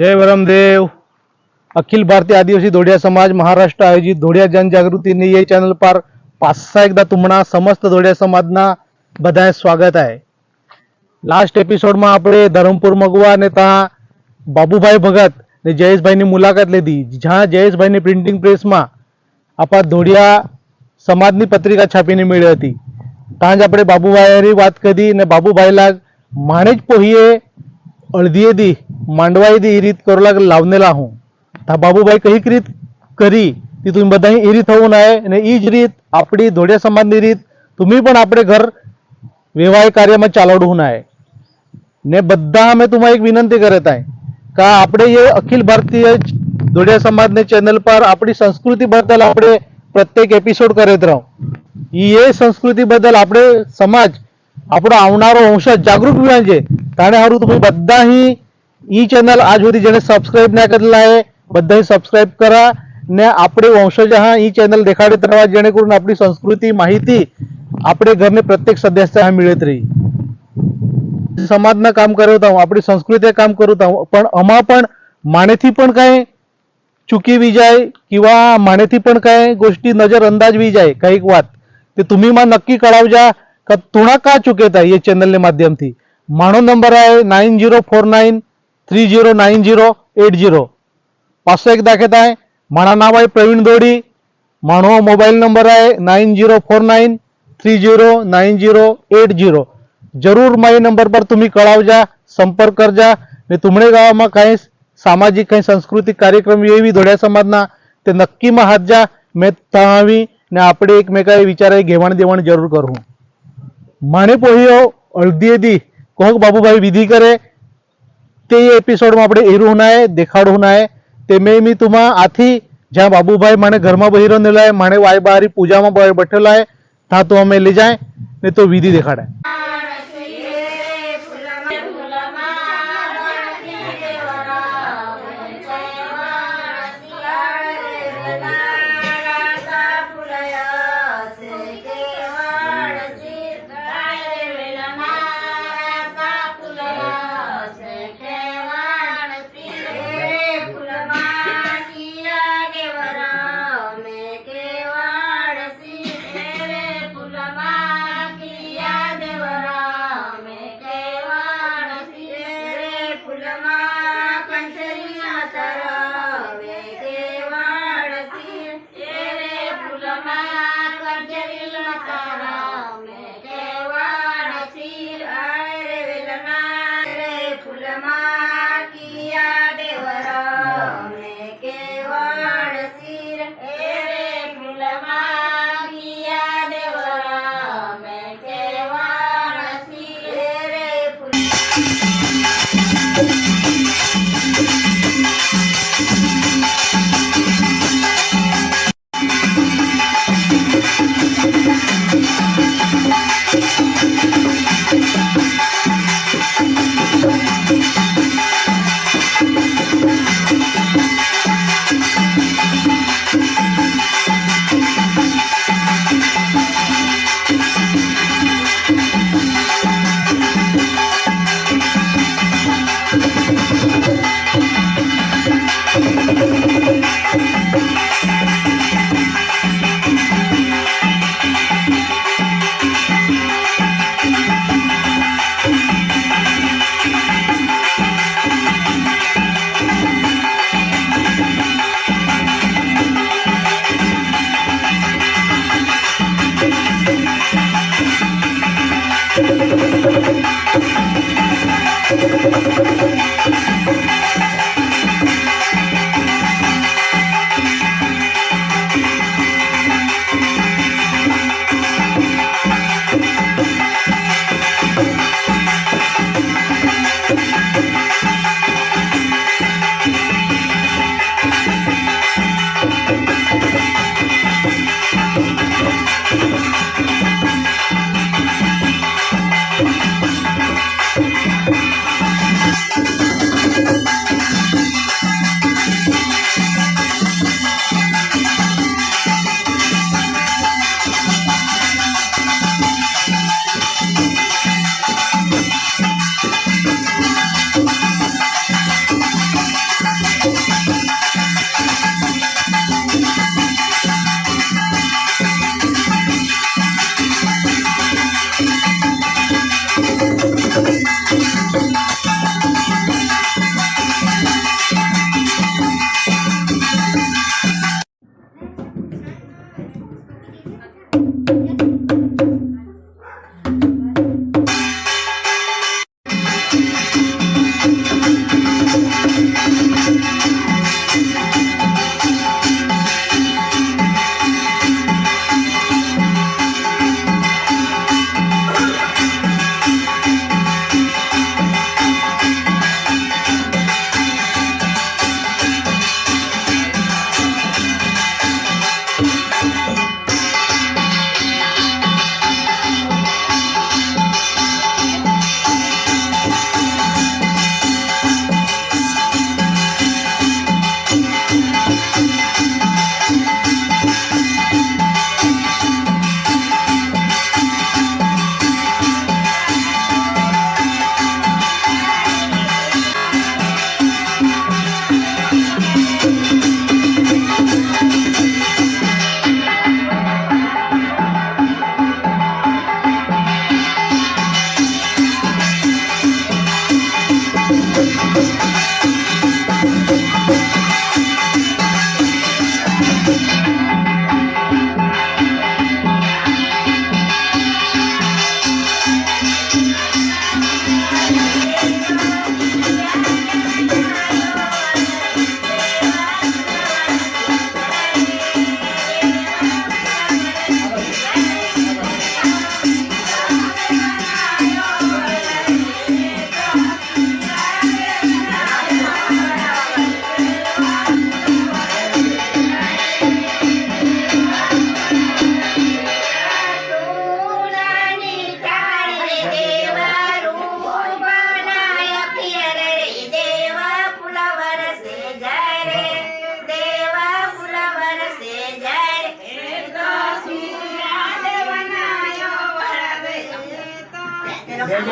जय वरमदेव। अखिल भारतीय आदिवासी धोड़िया समाज महाराष्ट्र आयोजित धोड़िया जनजागृति ने ये चैनल पर पाछा एकदा तुमना समस्त धोड़िया समाजना बधाए स्वागत है। लास्ट एपिसोड में આપણે ધરમપુર મગવા ને તા બાબુભાઈ ભગત ને જયેશભાઈની મુલાકાત લીધી, જ્યાં જયેશભાઈની પ્રિન્ટિંગ પ્રેસમાં આપણા ધોળિયા સમાજની પત્રિકા છાપીને મળી હતી। ત્યાં જ આપણે બાબુભાઈની વાત કરી ને બાબુભાઈલા માણે જ પોહીએ અડધીએ દી માંડવાઈ દી એ રીત કરોલા લાવનેલા હું તા બાબુભાઈ કઈ રીત કરી ती तुम्ही बधाई એ રીત થવું ના અને એ જ રીત આપણી ધોળિયા સમાજની રીત तुम्ही પણ આપણે ઘર व्यवहार કાર્યમાં ચાલવવું ના ને બધા અમે तुम्हाला एक विनंती करत आहे का આપણે ये अखिल भारतीय धोड़िया समाज ने चैनल पर अपनी संस्कृति बद्दल આપણે प्रत्येक एपिसोड करत રહો। ये संस्कृति बद्दल આપણે समाज આપણો આવનારો વંશજ જાગૃત બનશે તાણે હારું तुम्ही બધા ही ई चैनल आज સુધી જેને સબસ્ક્રાઇબ ના કરેલા है બધા સબસ્ક્રાઇબ करा ने આપણે વંશજ હા ई चैनल દેખાડત રહેવા જેનેકरून આપણી સંસ્કૃતિ માહિતી આપણે ઘરને પ્રत्येक સદસ્ય હા मिळत रही। समाजना काम करत आहोत, आपली संस्कृती काम करत आहोत, पण अमा पण मानेथी पण काय चुकी वी जाय किंवा मानेथी पण काय गोष्टी नजर अंदाज वी जाय काही वात ते तुम्ही मा नक्की कळावजा का तुणा का चुकेत आहे ये चॅनल ने माध्यम थी। माणो नंबर आहे 9049309080 पासो एक दाखवत आहे। माणा नाव आहे प्रवीण दोडी, माणो मोबाईल नंबर आहे 9049309080। जरूर माई नंबर पर तुम्ही कळावजा, संपर्क करजा ने तुमने गाव में काही सामाजिक काही सांस्कृतिक कार्यक्रम येवी धोड़िया समाजना ते नक्की में हात जा मैं तहावी ने आपणे एकमेका विचार घेवाण देवाण जरूर करू। माने पोहियो अर्धी दी कोहक बाबूभाई विधी करे ते एपिसोड में આપણે એરું ના દેખાડવું ના તે मी तुम्हा आथी જ્યાં બાબુભાઈ માને ઘરમાં બહિરો નેલાય માને વાય બારી પૂજામાં બેઠેલા है તા તો અમે લઈ જાય ને તો વિધિ દેખાડે।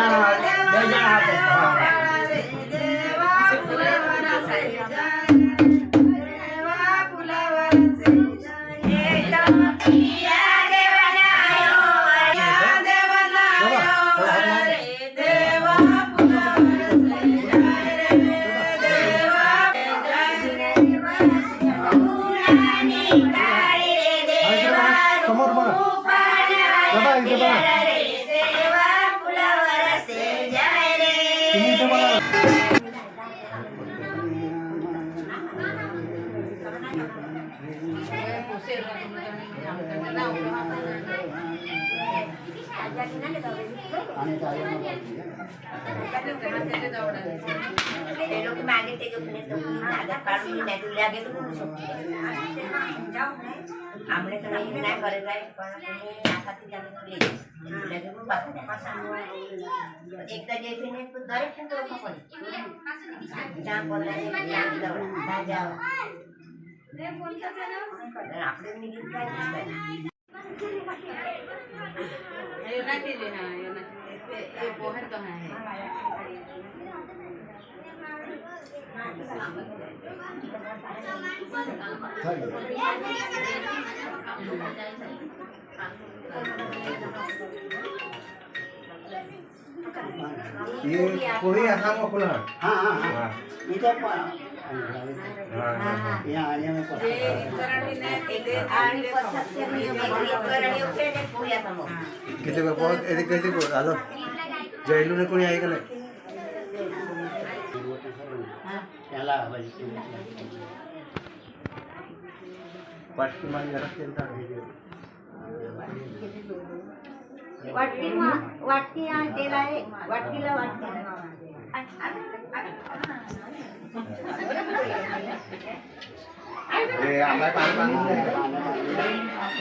समोर बघा दादा इथे बघा तुम्ही इथे बघा ये पोळी असा मोकळा हाँ हाँ हाँ इधर यहाँ आने में किती बहुत एदी किती बहुत आलो जैलू ने कोणी आहे का नाही त्याला पाचशे मान घरात केलता वाटकी आणलेला आहे वाटकीला वाटकी ए आम्हाला पाणी पाणी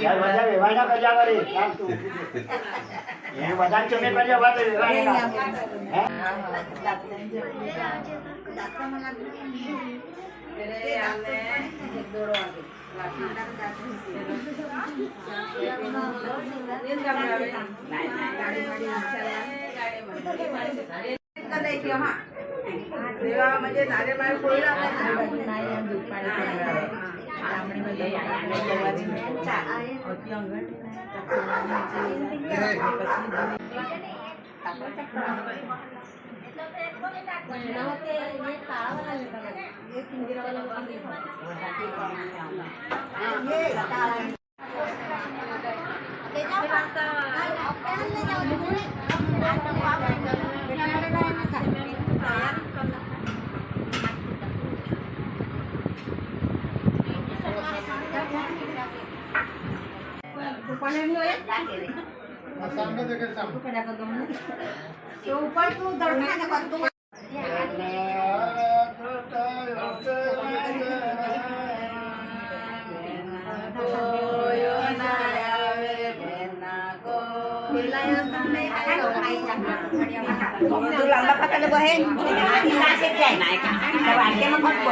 यार वजन विभागा कजा करे यार तू ये वजन चुने पर जब बात विभागा म्हणजे नारेमाळ कोळला ऊपर तू दौड़ना कर तू lamba pa ka na buhin. Nasip yan. Kawante mo ko po.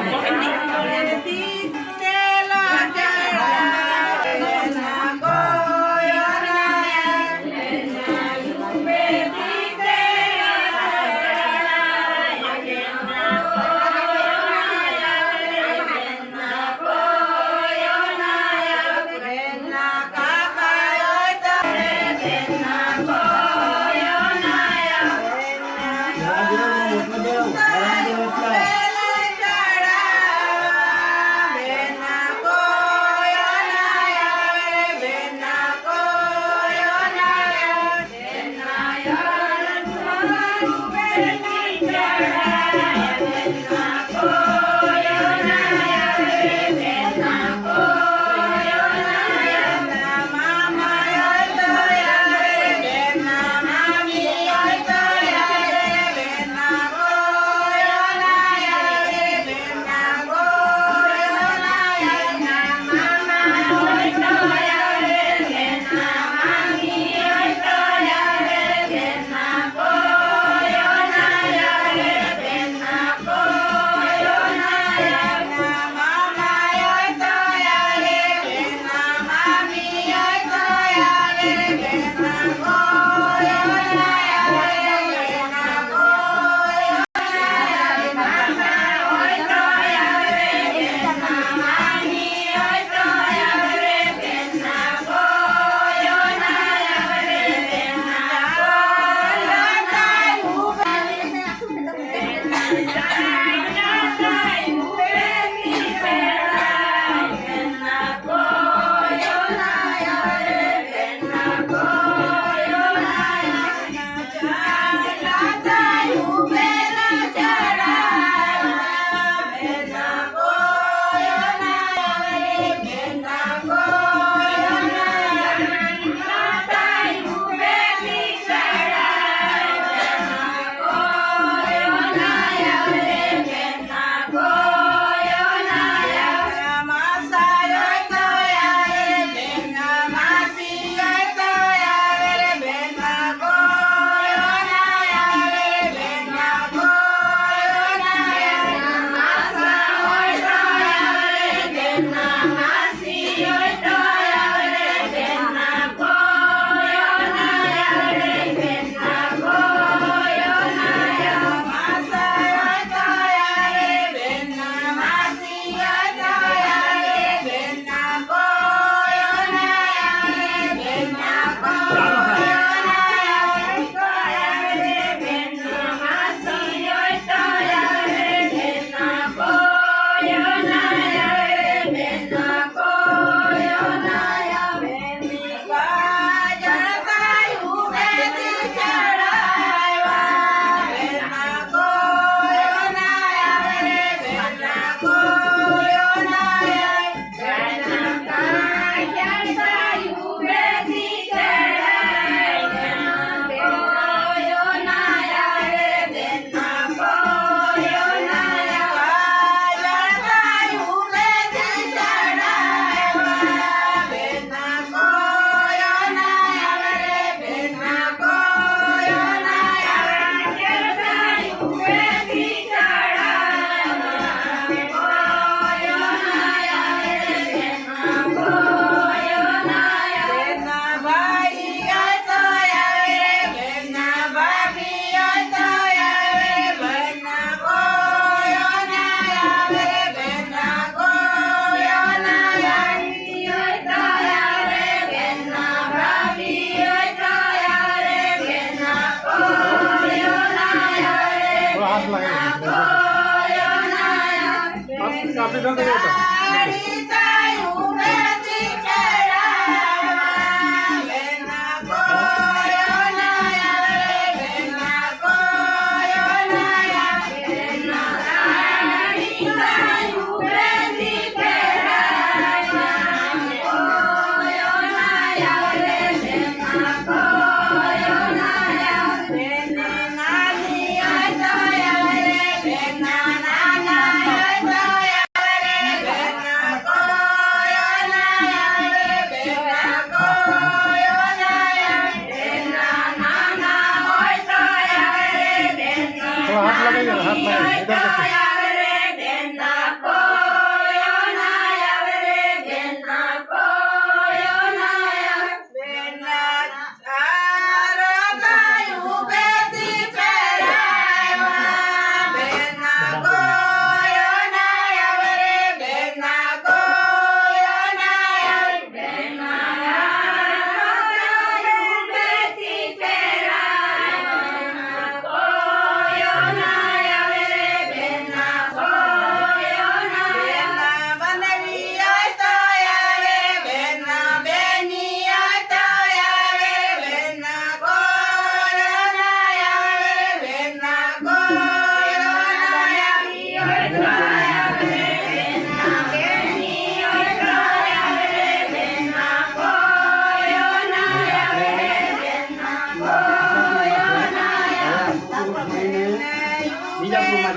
બીજા ગ્રુપમાં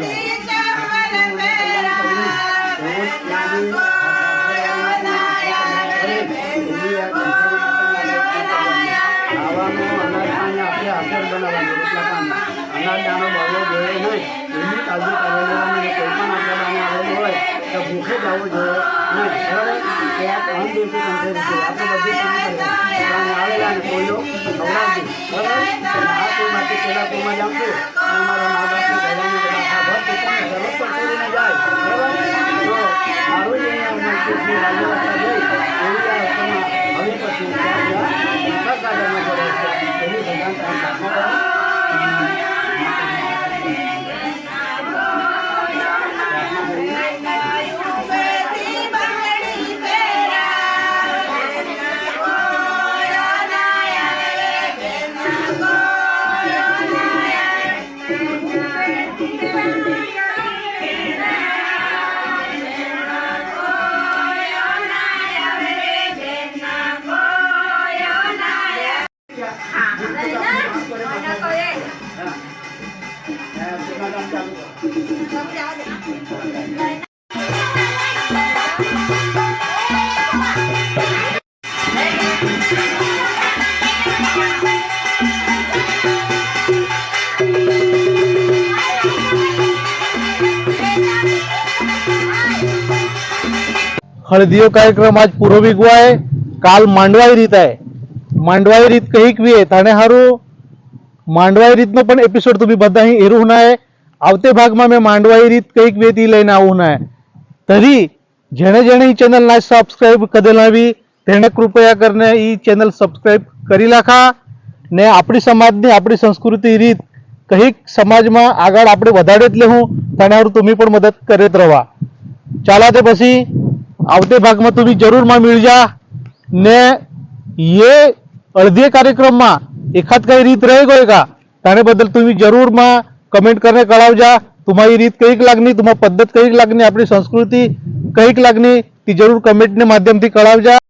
અનાજ દાણો બળવો જોઈએ નહીં. એમની કાળજી કરી લેવાની. કોઈ પણ આપણે દાણે આવેલું હોય તો ભૂખે જવું જોઈએ નહીં. બરાબર? કે આ 3 દિવસથી કંઠે છે આપણે બધું કામ કરીએ આવેલા ને કોઈ લોકો ખવડાવજો. બરાબર? આ કોઈમાંથી પેલા કોઈમાં જાઉં છું અને અમારા મા બાપને બધાને બધા આખા ભર પોતાને સરસ પર છોડીને જાય. બરાબર? તો મારું જ અહીંયા મંદિરની રાજ્યવસ્થા જોઈ એવી આ વસ્તુમાં હવે પછી સાગરમાં પડે છે એવી ભગવાન પ્રાર્થના કરો. हळदीयो कार्यक्रम आज पूर्व भी हुआ है. काल मांडवाई रीत आहे. मांडवाई रीत कहीक भी आहे थाने हारू मांडवाई રીતનો પણ એપિસોડ તમે બધા અહીં એરું હોના है. આવતે ભાગમાં મેં માંડવાઈ રીત કઈક વેતી લઈને આવું है. તરી જેણે જેણે ઈ ચેનલ ના સબસ્ક્રાઇબ કરેલા બી તેને કૃપયા કરીને ઈ ચેનલ સબસ્ક્રાઇબ કરી રાખા ને આપણી સમાજની આપણી સંસ્કૃતિ રીત કઈક સમાજમાં આગળ આપણે વધારે જ લેવું તને હારું તમે પણ મદદ કરે જ રહેવા. ચાલા તે પછી આવતે ભાગમાં તમે જરૂર માં मिल जा ने ये अर्धे कार्यक्रम में एखाद कई रीत रह गए का ताने बदल तुम्हें जरूर में कमेंट करने कळावजा. तुम्हारी रीत कईक लागनी तुम्हारी पद्धत कईक लागनी अपनी संस्कृति कईक लागनी ती जरूर कमेंट ने माध्यम थी कळावजा.